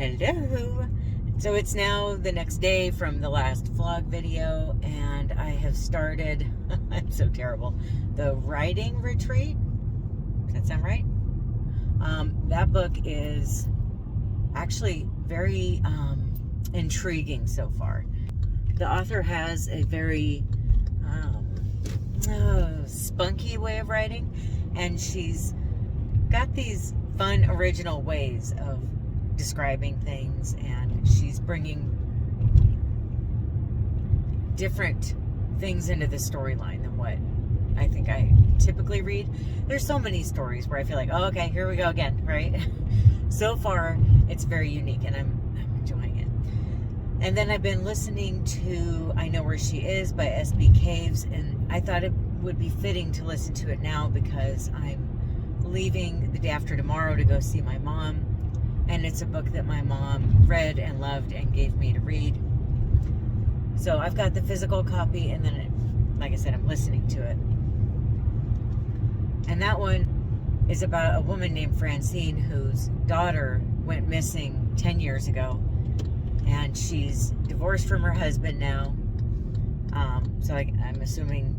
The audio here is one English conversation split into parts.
Hello. So it's now the next day from the last vlog video, and I have started, I'm so terrible, the writing retreat. Does that sound right? That book is actually very intriguing so far. The author has a very spunky way of writing, and she's got these fun original ways of describing things, and she's bringing different things into the storyline than what I think I typically read. There's so many stories where I feel like, oh, okay, here we go again, right? So far, it's very unique, and I'm enjoying it. And then I've been listening to I Know Where She Is by S.B. Caves, and I thought it would be fitting to listen to it now because I'm leaving the day after tomorrow to go see my mom, and it's a book that my mom read and loved and gave me to read. So I've got the physical copy, and then, like I said, I'm listening to it. And that one is about a woman named Francine whose daughter went missing 10 years ago, and she's divorced from her husband now. So I'm assuming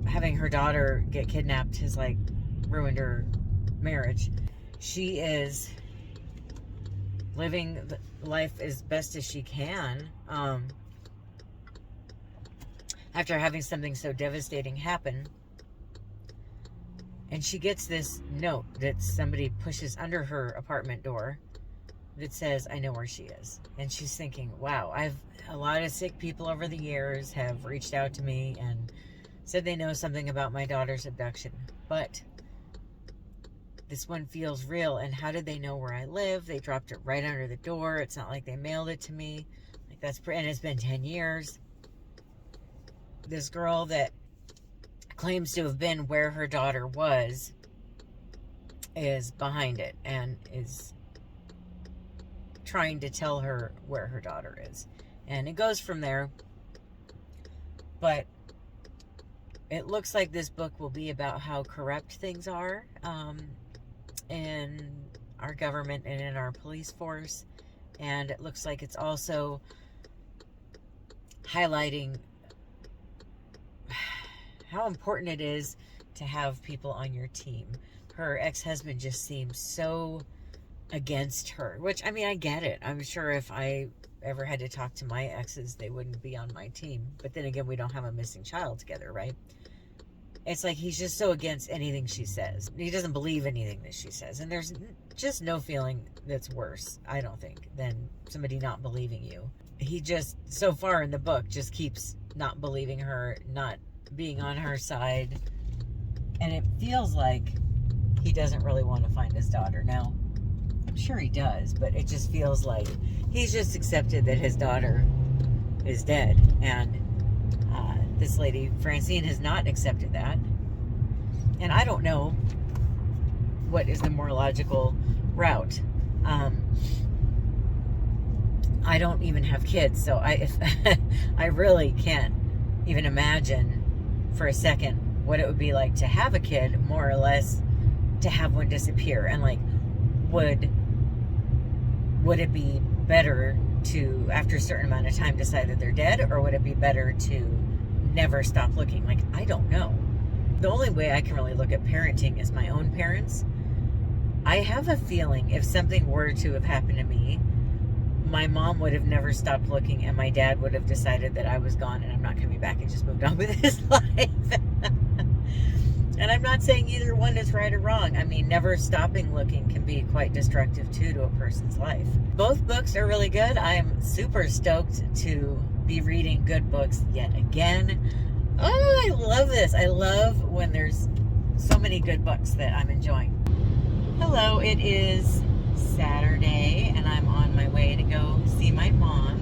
having her daughter get kidnapped has like ruined her marriage. She is living life as best as she can after having something so devastating happen. And she gets this note that somebody pushes under her apartment door that says, I know where she is. And she's thinking, wow, a lot of sick people over the years have reached out to me and said they know something about my daughter's abduction, but this one feels real. And how did they know where I live? They dropped it right under the door. It's not like they mailed it to me. Like and it's been 10 years. This girl that claims to have been where her daughter was is behind it and is trying to tell her where her daughter is. And it goes from there. But it looks like this book will be about how corrupt things are in our government and in our police force. And it looks like it's also highlighting how important it is to have people on your team. Her ex-husband just seems so against her, which, I mean, I get it. I'm sure if I ever had to talk to my exes, they wouldn't be on my team. But then again, we don't have a missing child together, right? It's like he's just so against anything she says. He doesn't believe anything that she says. And there's just no feeling that's worse, I don't think, than somebody not believing you. He just, so far in the book, just keeps not believing her, not being on her side. And it feels like he doesn't really want to find his daughter. Now, I'm sure he does, but it just feels like he's just accepted that his daughter is dead. And this lady, Francine, has not accepted that. And I don't know what is the more logical route. I don't even have kids, so I really can't even imagine for a second what it would be like to have a kid, more or less to have one disappear. And like, would it be better to, after a certain amount of time, decide that they're dead, or would it be better to never stop looking? Like, I don't know. The only way I can really look at parenting is my own parents. I have a feeling if something were to have happened to me, my mom would have never stopped looking, and my dad would have decided that I was gone and I'm not coming back, and just moved on with his life. And I'm not saying either one is right or wrong. I mean, never stopping looking can be quite destructive too to a person's life. Both books are really good. I am super stoked to be reading good books yet again. Oh, I love this. I love when there's so many good books that I'm enjoying. Hello, it is Saturday, and I'm on my way to go see my mom.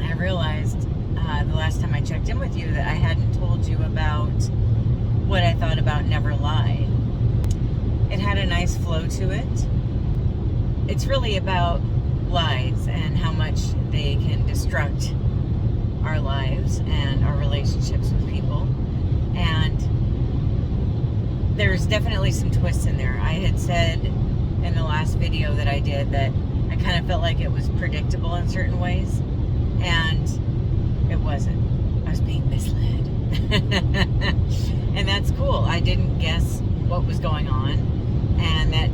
I realized the last time I checked in with you that I hadn't told you about what I thought about Never Lie. It had a nice flow to it. It's really about lies and how much they can destruct our lives and our relationships with people. And there's definitely some twists in there. I had said in the last video that I did that I kind of felt like it was predictable in certain ways, and it wasn't. I was being misled. And that's cool. I didn't guess what was going on, and that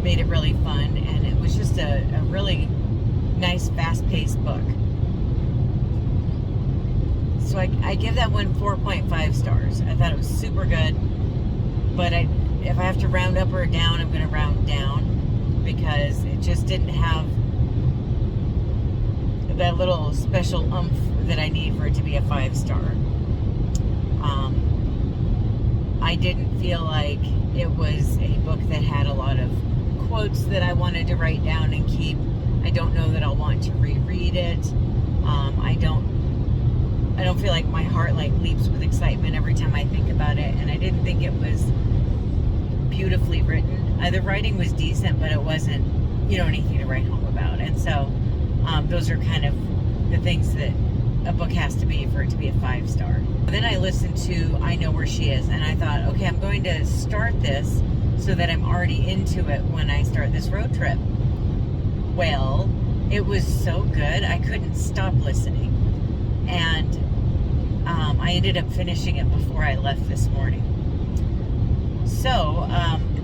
made it really fun, and it was just a really nice, fast-paced book. So I give that one 4.5 stars. I thought it was super good, but if I have to round up or down, I'm going to round down, because it just didn't have that little special oomph that I need for it to be a 5-star. I didn't feel like it was a book that had a lot of quotes that I wanted to write down and keep. I don't know that I'll want to reread it. I don't feel like my heart like leaps with excitement every time I think about it, and I didn't think it was beautifully written. The writing was decent, but it wasn't, anything to write home about. And so those are kind of the things that a book has to be for it to be a 5-star. Then I listened to I Know Where She Is, and I thought, okay, I'm going to start this so that I'm already into it when I start this road trip. Well, it was so good, I couldn't stop listening. And I ended up finishing it before I left this morning. So,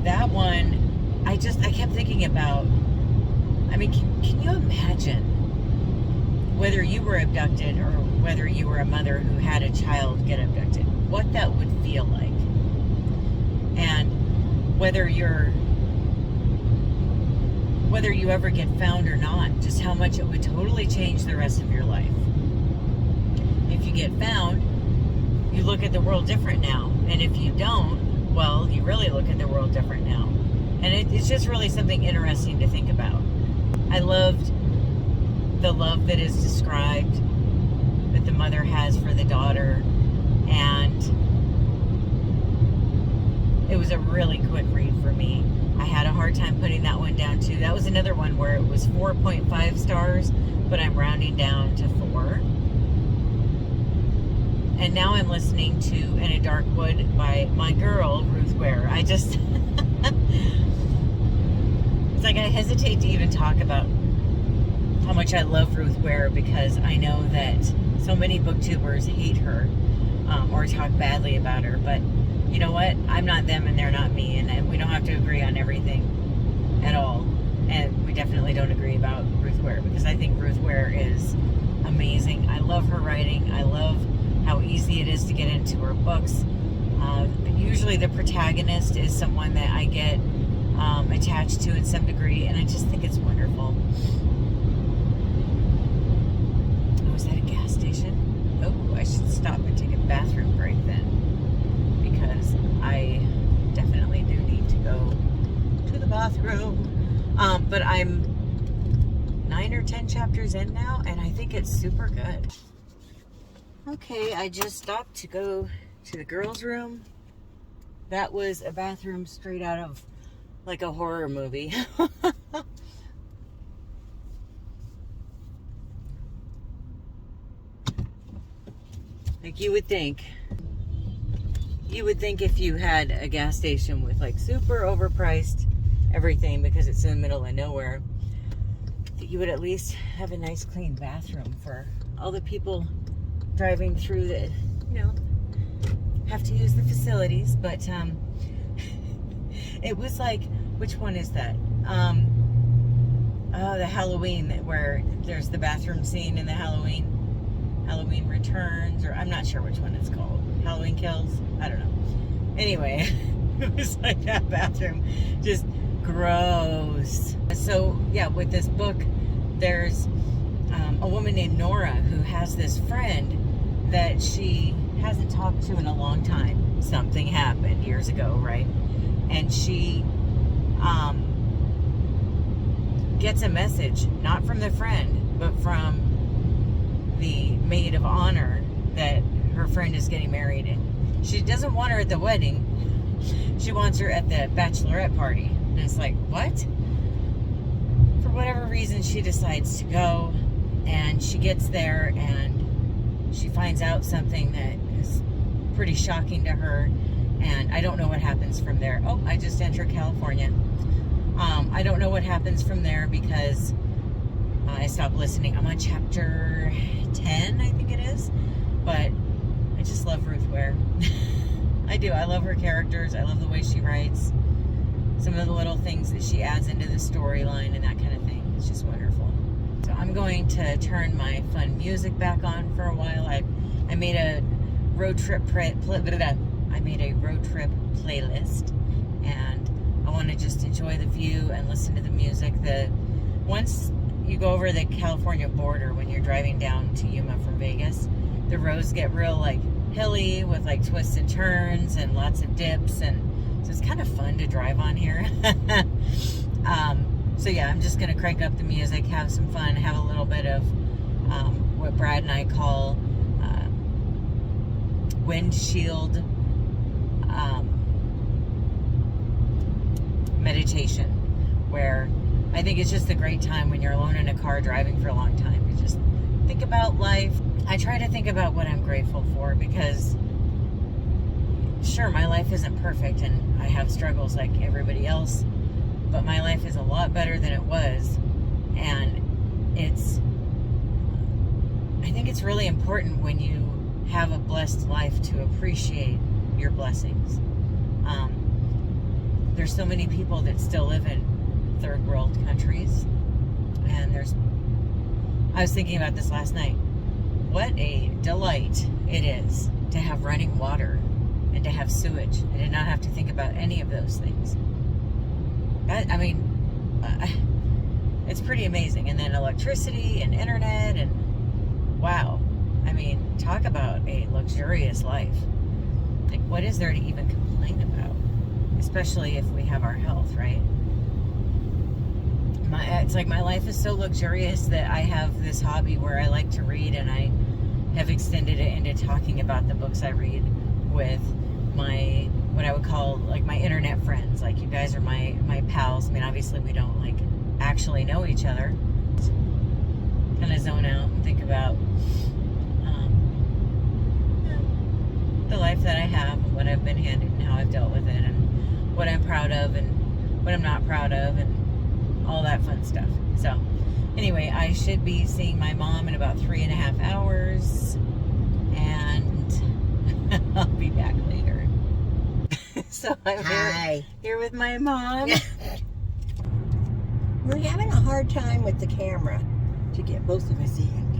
that one, I kept thinking about, can you imagine whether you were abducted or whether you were a mother who had a child get abducted, what that would feel like? And whether you ever get found or not, just how much it would totally change the rest of your life. If you get found, you look at the world different now. And if you don't, well, you really look at the world different now. And it's just really something interesting to think about. I loved the love that is described that the mother has for the daughter, and it was a really quick read for me. I had a hard time putting that one down too. That was another one where it was 4.5 stars, but I'm rounding down to 4. And now I'm listening to In a Dark Wood by my girl, Ruth Ware. It's like I hesitate to even talk about how much I love Ruth Ware, because I know that so many booktubers hate her or talk badly about her. But you know what? I'm not them and they're not me, and we don't have to agree on everything at all. And we definitely don't agree about Ruth Ware, because I think Ruth Ware is amazing. I love her writing. I love how easy it is to get into her books. Usually the protagonist is someone that I get attached to in some degree, and I just think it's wonderful. Oh, is that a gas station? Oh, I should stop and take a bathroom break then, because I definitely do need to go to the bathroom. But I'm 9 or 10 chapters in now, and I think it's super good. Okay, I just stopped to go to the girls' room. That was a bathroom straight out of like a horror movie. Like you would think if you had a gas station with like super overpriced everything because it's in the middle of nowhere, that you would at least have a nice clean bathroom for all the people driving through that, have to use the facilities. But it was like, which one is that? The Halloween, where there's the bathroom scene in the Halloween Returns, or I'm not sure which one it's called. Halloween Kills? I don't know. Anyway, it was like that bathroom, just gross. So yeah, with this book, there's a woman named Nora who has this friend that she hasn't talked to in a long time. Something happened years ago, right? And she gets a message, not from the friend, but from the maid of honor, that her friend is getting married, and she doesn't want her at the wedding. She wants her at the bachelorette party. And it's like, what? For whatever reason, she decides to go, and she gets there, and she finds out something that is pretty shocking to her, And I don't know what happens from there. Oh, I just entered California. I don't know what happens from there because I stopped listening. I'm on chapter 10, I think it is. But I just love Ruth Ware. I do. I love her characters. I love the way she writes. Some of the little things that she adds into the storyline and that kind of thing. It's just wonderful. So I'm going to turn my fun music back on for a while. I made a road trip playlist, and I want to just enjoy the view and listen to the music. Once you go over the California border, when you're driving down to Yuma from Vegas, the roads get real like hilly with like twists and turns and lots of dips, and so it's kind of fun to drive on here. So yeah, I'm just gonna crank up the music, have some fun, have a little bit of what Brad and I call windshield meditation, where I think it's just a great time when you're alone in a car driving for a long time to just think about life. I try to think about what I'm grateful for, because sure, my life isn't perfect and I have struggles like everybody else, but my life is a lot better than it was. And I think it's really important when you have a blessed life to appreciate your blessings. There's so many people that still live in third world countries, and I was thinking about this last night. What a delight it is to have running water and to have sewage and to not have to think about any of those things. It's pretty amazing. And then electricity and internet, and wow. I mean, talk about a luxurious life. Like, what is there to even complain about? Especially if we have our health, right? It's like my life is so luxurious that I have this hobby where I like to read, and I have extended it into talking about the books I read with what I would call like my internet friends. Like, you guys are my pals. I mean, obviously we don't like actually know each other. Kind of zone out and think about the life that I have, and what I've been handed, and how I've dealt with it, and what I'm proud of and what I'm not proud of, and all that fun stuff. So anyway, I should be seeing my mom in about 3.5 hours, and I'll be back later. So I'm here with my mom. We're having a hard time with the camera to get both of us in.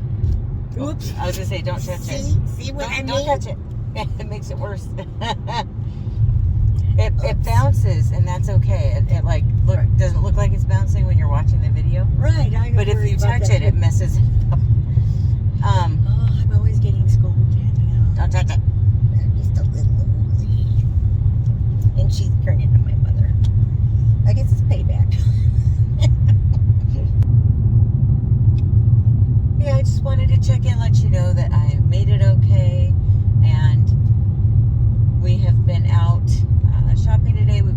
Oops. I was going to say, don't touch it. See what I mean? Don't touch it. It makes it worse. It bounces, and that's okay. It like doesn't look like it's bouncing when you're watching the video. Right. But if you touch it, it messes it up. I'm always getting scolded. Don't touch it. I'm just a little oldie. And she's turning into my mother. I guess it's payback. Yeah, I just wanted to check in, let you know that I made it okay, and we have been out shopping today. We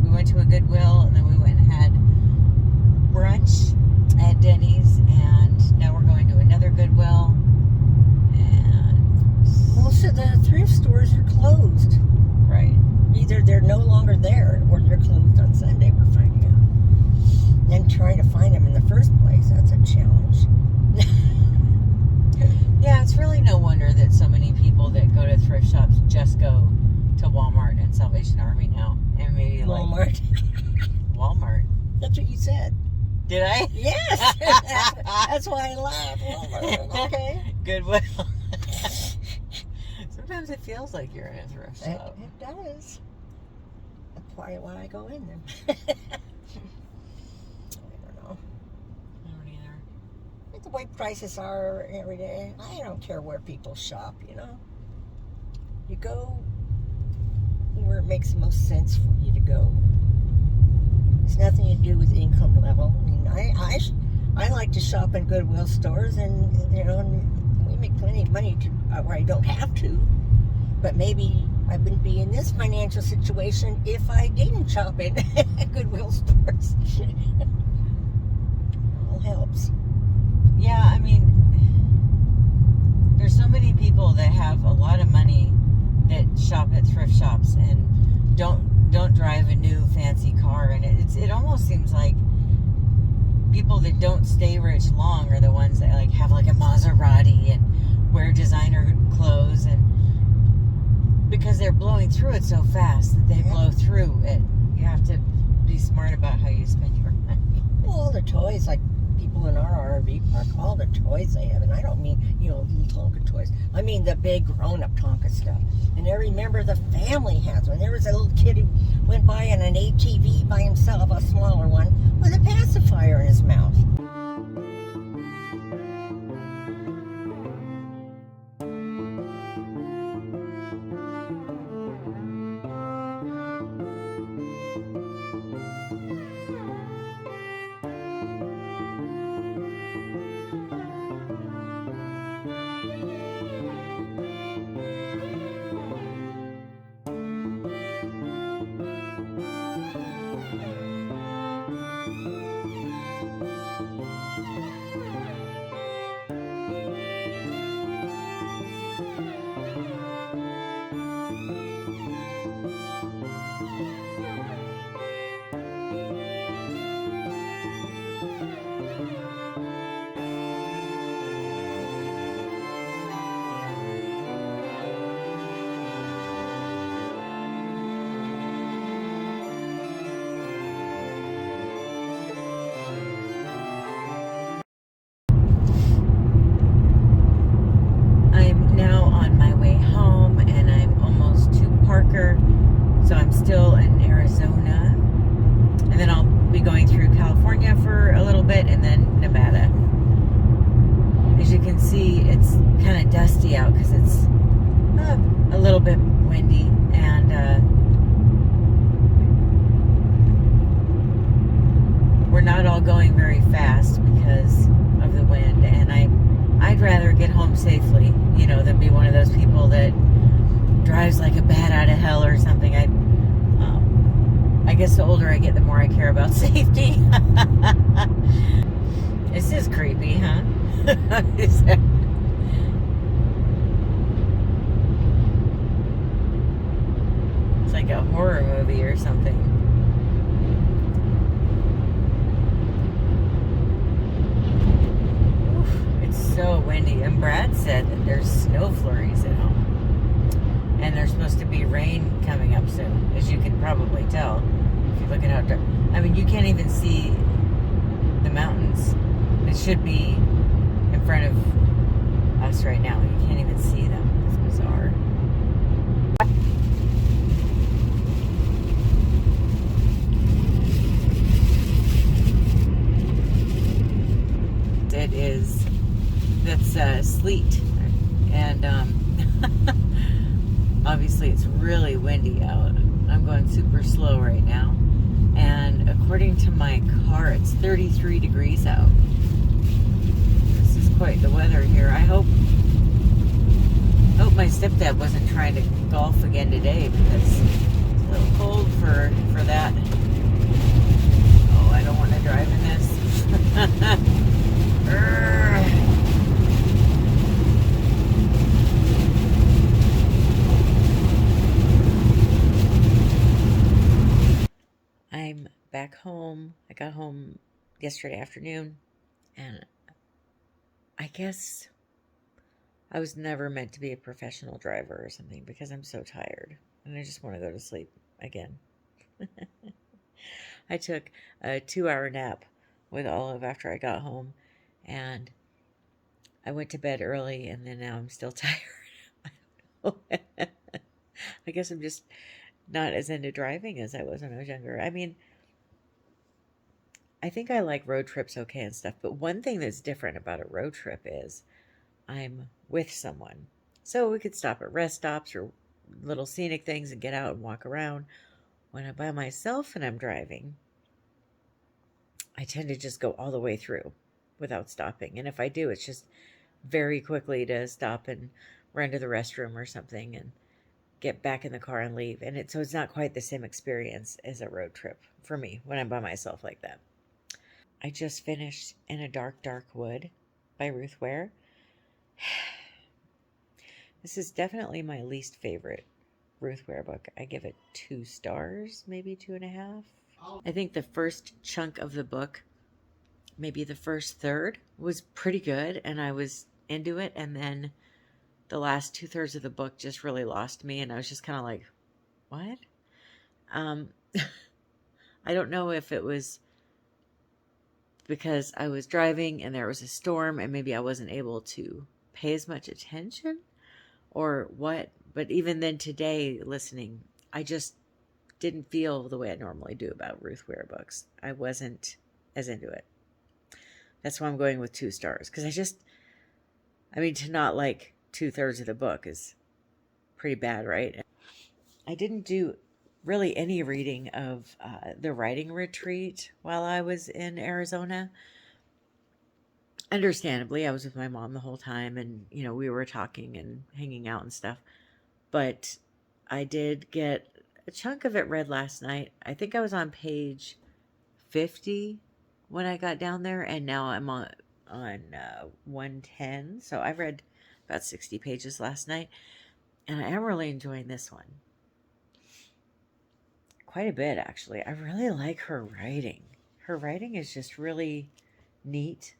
went to a Goodwill, and then we went and had brunch at Denny's, and now we're going to another Goodwill. And Most of the thrift stores are closed. Right. Either they're no longer there, or they're closed on Sunday, we're finding out. And trying to find them in the first place, that's a challenge. Yeah, it's really no wonder that so many people that go to thrift shops just go to Walmart and Salvation Army now. And maybe Walmart. Walmart. That's what you said. Did I? Yes. That's why I laughed. Walmart. Okay. Goodwill. Sometimes it feels like you're in a thrift shop. It does. That's why I go in them. The way prices are every day, I don't care where people shop, you know. You go where it makes the most sense for you to go. It's nothing to do with income level. I mean, I like to shop in Goodwill stores, and you know, and we make plenty of money where I don't have to. But maybe I wouldn't be in this financial situation if I didn't shop in Goodwill stores. All helps. Yeah, I mean, there's so many people that have a lot of money that shop at thrift shops and don't drive a new fancy car, and it almost seems like people that don't stay rich long are the ones that like have like a Maserati and wear designer clothes, and because they're blowing through it so fast that they blow through it. You have to be smart about how you spend your money. Well, all the toys, like people in our RV park, all the toys they have, and I don't mean, little Tonka toys. I mean the big grown-up Tonka stuff. And every member of the family has one. There was a little kid who went by in an ATV by himself, a smaller one, with a pacifier in his mouth. So I'm still in Arizona, and then I'll be going through California for a little bit, and then Nevada. As you can see, it's kind of dusty out because it's a little bit windy, and we're not all going very fast because of the wind, and I'd rather get home safely, than be one of those people that drives like a bat out of hell or something. I guess the older I get, the more I care about safety. This is creepy, huh? It's like a horror movie or something. Oof, it's so windy. And Brad said that there's snow flurries at home. And there's supposed to be rain coming up soon, as you can probably tell. If you look at how dark. I mean, you can't even see the mountains. It should be in front of us right now. You can't even see them. It's bizarre. It is. That's sleet. And, obviously it's really windy out. I'm going super slow right now, and according to my car, it's 33 degrees out. This is quite the weather here. I hope my stepdad wasn't trying to golf again today, because it's a little cold for that. Oh, I don't want to drive in this. I'm back home. I got home yesterday afternoon, and I guess I was never meant to be a professional driver or something, because I'm so tired and I just want to go to sleep again. I took a 2-hour nap with Olive after I got home, and I went to bed early, and then now I'm still tired. I guess I'm just not as into driving as I was when I was younger. I mean, I think I like road trips okay and stuff, but one thing that's different about a road trip is I'm with someone. So we could stop at rest stops or little scenic things and get out and walk around. When I'm by myself and I'm driving, I tend to just go all the way through without stopping. And if I do, it's just very quickly to stop and run to the restroom or something and get back in the car and leave. And so it's not quite the same experience as a road trip for me when I'm by myself like that. I just finished In a Dark, Dark Wood by Ruth Ware. This is definitely my least favorite Ruth Ware book. I give it 2 stars, maybe 2.5. I think the first chunk of the book, maybe the first third, was pretty good, and I was into it, and then the last 2/3 of the book just really lost me, and I was just kind of like, what? I don't know if it was because I was driving and there was a storm and maybe I wasn't able to pay as much attention or what, but even then today listening, I just didn't feel the way I normally do about Ruth Ware books. I wasn't as into it. That's why I'm going with 2 stars, because to not like 2/3 of the book is pretty bad, right? I didn't do really any reading of the writing retreat while I was in Arizona. Understandably, I was with my mom the whole time, and we were talking and hanging out and stuff. But I did get a chunk of it read last night. I think I was on page 50 when I got down there, and now I'm on 110. So I read about 60 pages last night, and I am really enjoying this one. Quite a bit, actually. I really like her writing. Her writing is just really neat.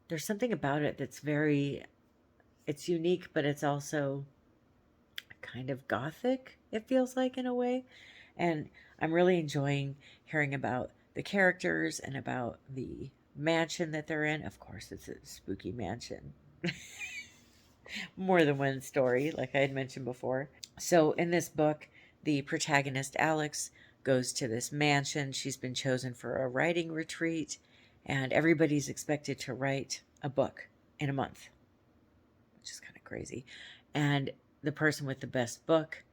There's something about it that's it's unique, but it's also kind of gothic, it feels like, in a way. And I'm really enjoying hearing about the characters and about the mansion that they're in. Of course, it's a spooky mansion. More than one story, like I had mentioned before. So in this book, the protagonist, Alex, goes to this mansion. She's been chosen for a writing retreat, and everybody's expected to write a book in a month, which is kind of crazy. And the person with the best book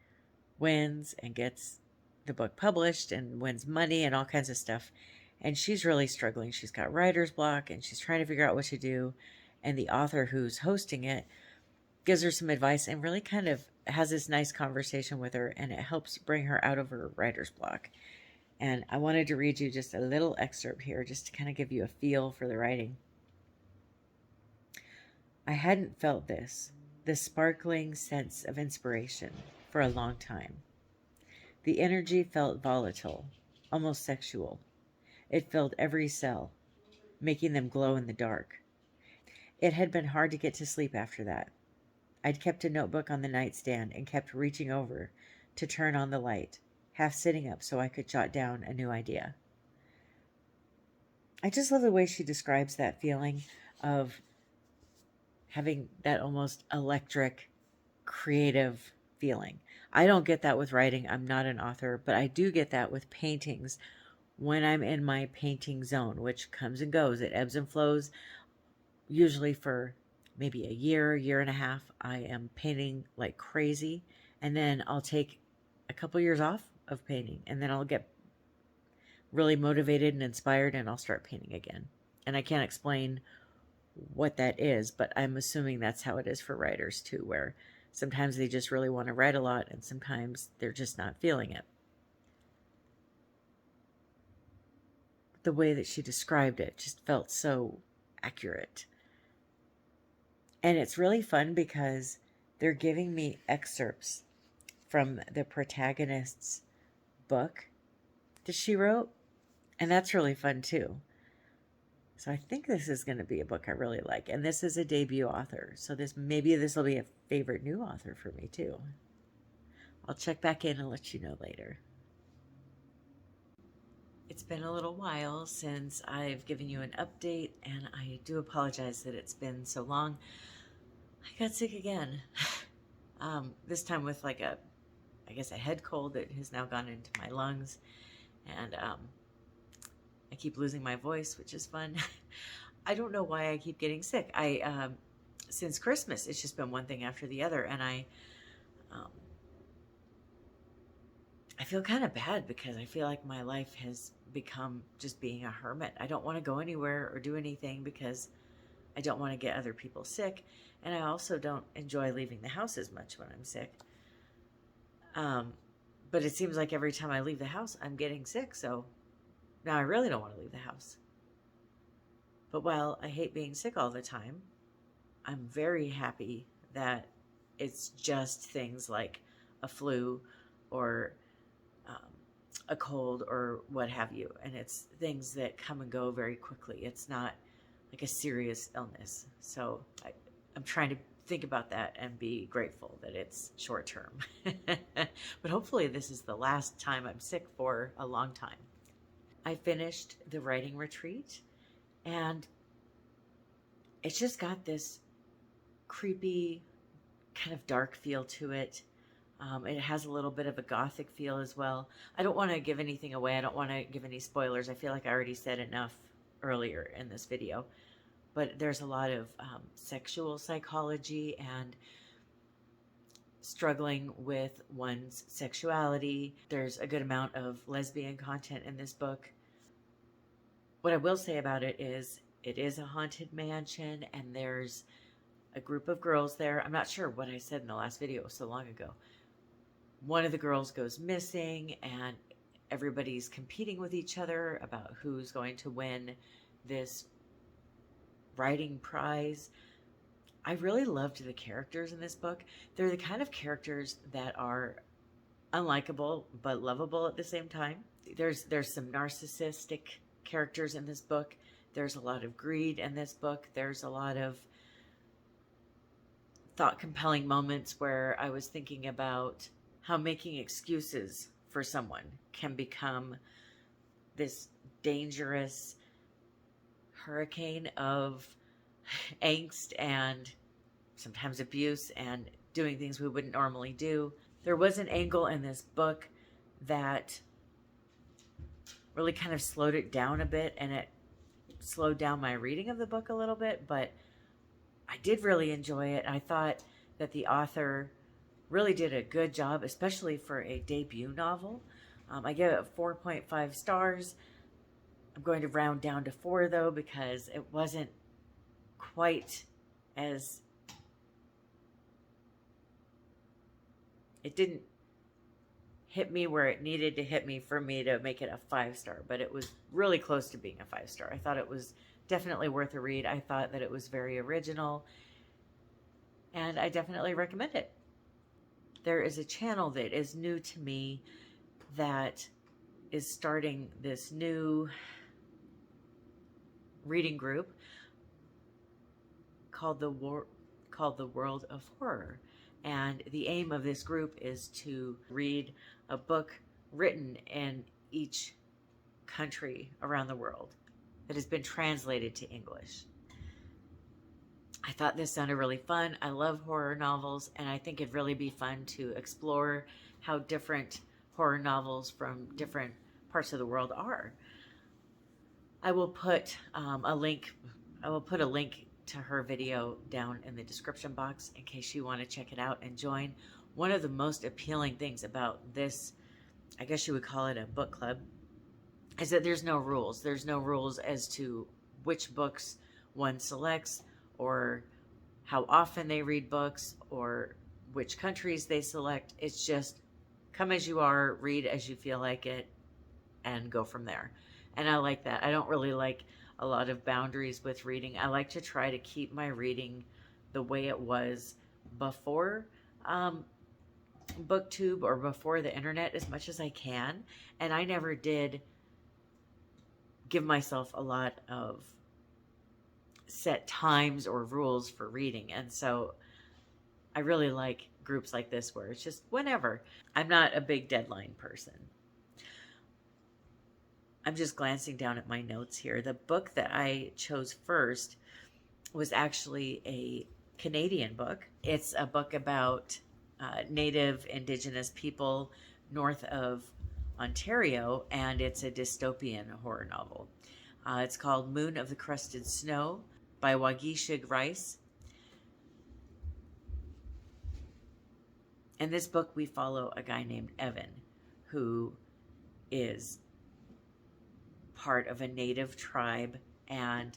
wins and gets the book published and wins money and all kinds of stuff. And she's really struggling. She's got writer's block, and she's trying to figure out what to do. And the author who's hosting it gives her some advice and really kind of has this nice conversation with her, and it helps bring her out of her writer's block. And I wanted to read you just a little excerpt here just to kind of give you a feel for the writing. I hadn't felt this sparkling sense of inspiration, for a long time. The energy felt volatile, almost sexual. It filled every cell, making them glow in the dark. It had been hard to get to sleep after that. I'd kept a notebook on the nightstand and kept reaching over to turn on the light, half sitting up so I could jot down a new idea. I just love the way she describes that feeling of having that almost electric, creative feeling. I don't get that with writing. I'm not an author, but I do get that with paintings when I'm in my painting zone, which comes and goes. It ebbs and flows, usually for maybe a year and a half. I am painting like crazy, and then I'll take a couple years off of painting, and then I'll get really motivated and inspired, and I'll start painting again. And I can't explain what that is, but I'm assuming that's how it is for writers too, where sometimes they just really want to write a lot, and sometimes they're just not feeling it. The way that she described it just felt so accurate. And it's really fun because they're giving me excerpts from the protagonist's book that she wrote. And that's really fun too. So I think this is going to be a book I really like. And this is a debut author. So maybe this will be a favorite new author for me too. I'll check back in and let you know later. It's been a little while since I've given you an update, and I do apologize that it's been so long. I got sick again. This time with like a head cold that has now gone into my lungs. And I keep losing my voice, which is fun. I don't know why I keep getting sick. Since Christmas, it's just been one thing after the other. And I feel kind of bad because I feel like my life has become just being a hermit. I don't want to go anywhere or do anything because I don't want to get other people sick. And I also don't enjoy leaving the house as much when I'm sick. But it seems like every time I leave the house, I'm getting sick. So now I really don't want to leave the house. But while I hate being sick all the time, I'm very happy that it's just things like a flu or a cold or what have you. And it's things that come and go very quickly. It's not like a serious illness. So I'm trying to think about that and be grateful that it's short term. But hopefully, this is the last time I'm sick for a long time. I finished the writing retreat, and it's just got this creepy, kind of dark feel to it. It has a little bit of a gothic feel as well. I don't want to give anything away. I don't want to give any spoilers. I feel like I already said enough earlier in this video. But there's a lot of sexual psychology and struggling with one's sexuality. There's a good amount of lesbian content in this book. What I will say about it is a haunted mansion, and there's a group of girls there. I'm not sure what I said in the last video, so long ago. One of the girls goes missing, and everybody's competing with each other about who's going to win this writing prize. I really loved the characters in this book. They're the kind of characters that are unlikable but lovable at the same time. There's some narcissistic characters in this book. There's a lot of greed in this book. There's a lot of thought-compelling moments where I was thinking about how making excuses for someone can become this dangerous hurricane of angst and sometimes abuse and doing things we wouldn't normally do. There was an angle in this book that really kind of slowed it down a bit, and it slowed down my reading of the book a little bit, but I did really enjoy it. I thought that the author really did a good job, especially for a debut novel. I gave it 4.5 stars. I'm going to round down to 4 though, because it wasn't quite as, it didn't hit me where it needed to hit me for me to make it a 5-star, but it was really close to being a 5-star. I thought it was definitely worth a read. I thought that it was very original, and I definitely recommend it. There is a channel that is new to me that is starting this new reading group called the World of Horror. And the aim of this group is to read a book written in each country around the world that has been translated to English. I thought this sounded really fun. I love horror novels, and I think it'd really be fun to explore how different horror novels from different parts of the world are. I will put a link to her video down in the description box in case you want to check it out and join. One of the most appealing things about this, I guess you would call it a book club, is that there's no rules. There's no rules as to which books one selects, or how often they read books, or which countries they select. It's just come as you are, read as you feel like it, and go from there. And I like that. I don't really like a lot of boundaries with reading. I like to try to keep my reading the way it was before BookTube or before the internet as much as I can. And I never did give myself a lot of set times or rules for reading. And so I really like groups like this where it's just whenever. I'm not a big deadline person. I'm just glancing down at my notes here. The book that I chose first was actually a Canadian book. It's a book about Native Indigenous people north of Ontario, and it's a dystopian horror novel. It's called Moon of the Crusted Snow by Waubgshig. In this book, we follow a guy named Evan, who is part of a native tribe, and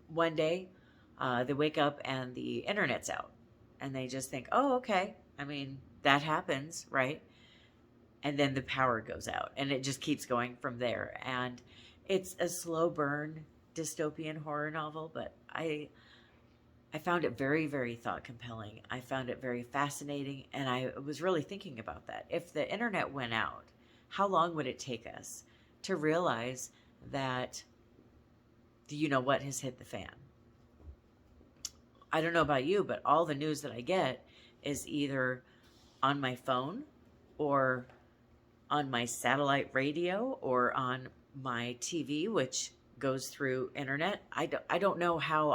one day they wake up and the internet's out, and they just think, oh, okay, I mean, that happens, right? And then the power goes out, and it just keeps going from there. And it's a slow burn dystopian horror novel, but I I found it very, very thought compelling. I found it very fascinating, and I was really thinking about that. If the internet went out, how long would it take us to realize that the you know what has hit the fan? I don't know about you, but all the news that I get is either on my phone or on my satellite radio or on my TV, which goes through internet. I don't know how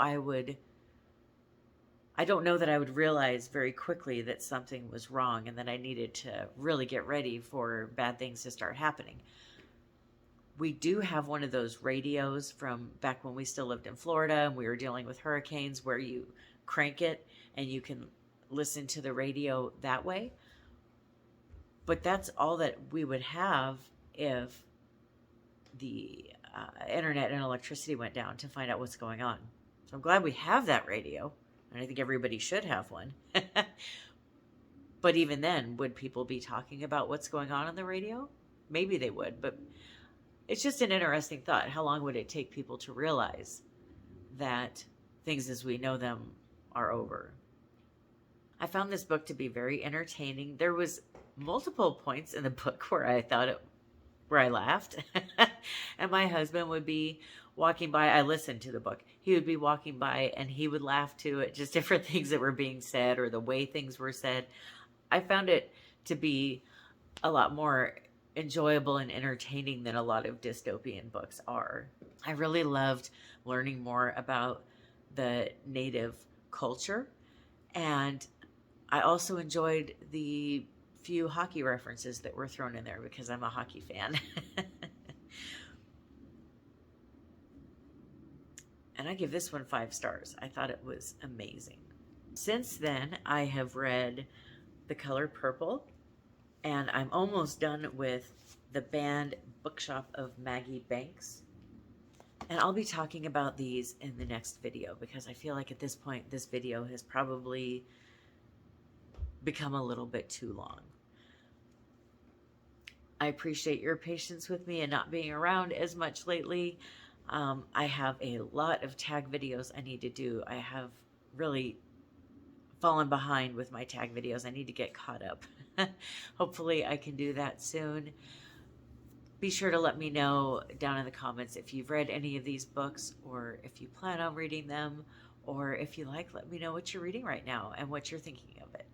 I don't know that I would realize very quickly that something was wrong and that I needed to really get ready for bad things to start happening. We do have one of those radios from back when we still lived in Florida and we were dealing with hurricanes where you crank it and you can listen to the radio that way. But that's all that we would have if the internet and electricity went down to find out what's going on. So I'm glad we have that radio. And I think everybody should have one. But even then, would people be talking about what's going on the radio? Maybe they would, but it's just an interesting thought. How long would it take people to realize that things as we know them are over? I found this book to be very entertaining. There was multiple points in the book where I laughed. And my husband would be walking by. I listened to the book. He would be walking by and he would laugh too at just different things that were being said or the way things were said. I found it to be a lot more enjoyable and entertaining than a lot of dystopian books are. I really loved learning more about the native culture, and I also enjoyed the few hockey references that were thrown in there because I'm a hockey fan. And I give this one 5 stars. I thought it was amazing. Since then, I have read The Color Purple, and I'm almost done with The Banned Bookshop of Maggie Banks. And I'll be talking about these in the next video because I feel like at this point, this video has probably become a little bit too long. I appreciate your patience with me and not being around as much lately. I have a lot of tag videos I need to do. I have really fallen behind with my tag videos. I need to get caught up. Hopefully I can do that soon. Be sure to let me know down in the comments if you've read any of these books or if you plan on reading them, or if you like, let me know what you're reading right now and what you're thinking of it.